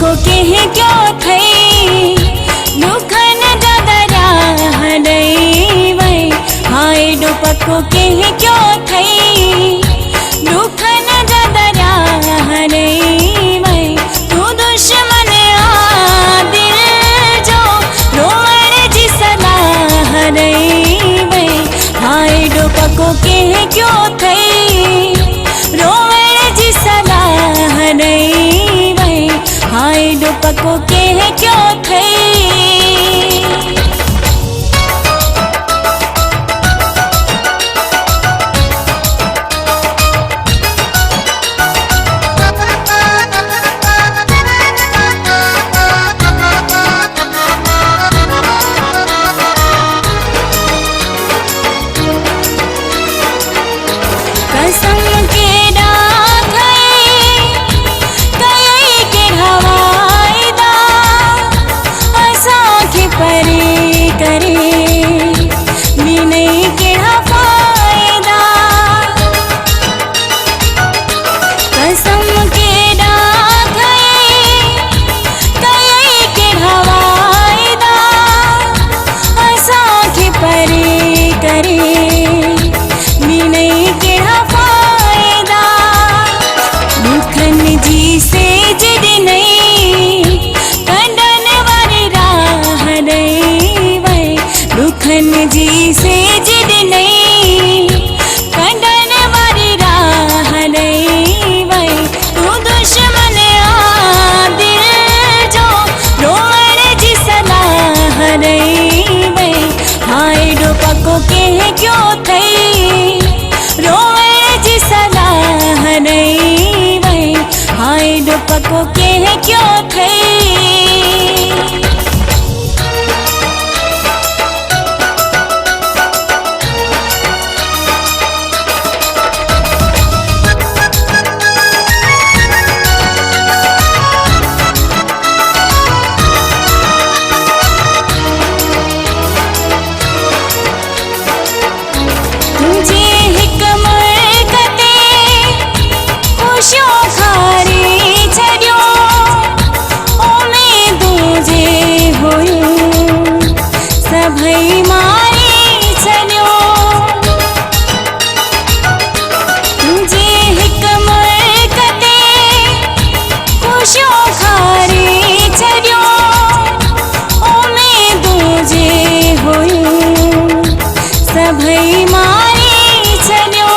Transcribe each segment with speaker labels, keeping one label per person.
Speaker 1: पको के क्यों थई दुखन ददरा हरई वई हाय डो पको के क्यों थई दुखन ददरा हरई वई तू दुश्मन आ दिल जो रोवण जी सलाह हरई वई हाय डो पको के क्यों थई रोवण जी सलाह हरई वई हाय डो पको के क्यों थई। कसम के डाखई कई के हवाईदा असांखे परे करे बिनई के फायदा कसम के डाखई कई के हवाईदा असांखे परे करे बिनई के फायदा दुखन जी से जिद नहीं कंडन वारी राह रही वई दुखन जी से जिद नहीं कंडन वारी राह रही वई तू दुश्मन आ दिल जो रोवण जी सलाह रही वई हाय डो पको के क्यों थई रोवण जी सलाह रही वई हाय डो पको के क्यों थई। तुझे हिकमत कते खुशियों खारी छड़ियो ओमे दूजे होयो सभई मारी छड़ियो तुझे हिकमत कते खुशियों खारी छड़ियो ओमे दूजे होयो सभई मारी छड़ियो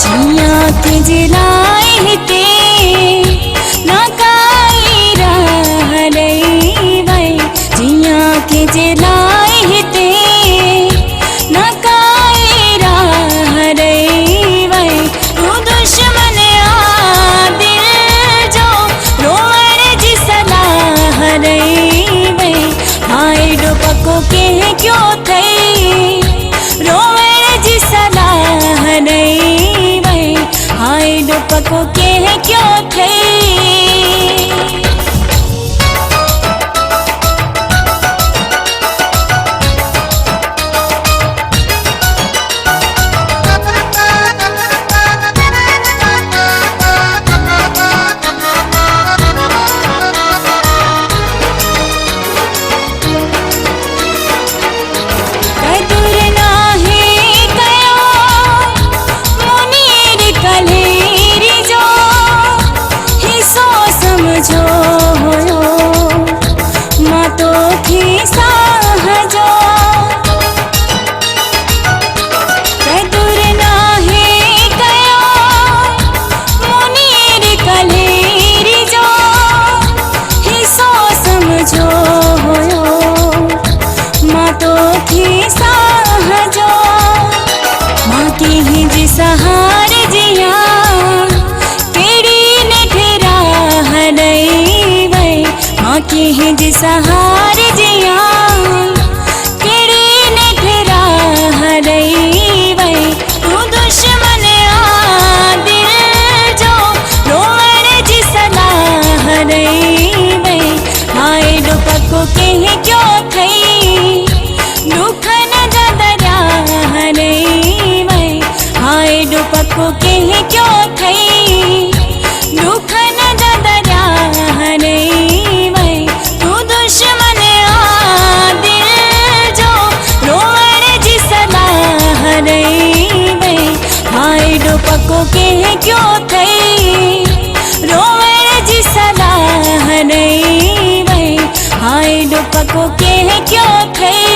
Speaker 1: जिया के जिलाई हिते ना काई राह रही वई जिया के जिलाई हिते ना काई राह रही वई तू दुश्मन आ दिल जो रोवण जी सलाह रही वई हाय डो पको के क्यों थई रोवण जी सलाह रही वई हाय डो पको के क्यों थई। कदुर नाही कयो मुनीर कलेरी जो हिस्सो समझो होयो मां तो थी साहजो कदुर नाही कयो मुनीर कलेरी जो हिस्सो समझो होयो मां तो थी साहजो मां की हिंज सहार जिया केड़ी निठरा हरई वई मां की हिंज सहार जिया केड़ी निठरा हरई वई तू दुश्मन आ दिल जो रोवण जी सलाह रही वई हाय डो पको के क्यों थई दुखन ददरा हरई वई हाय डो पको के क्यों थई दुखन ददरा हरई क्यों થઈ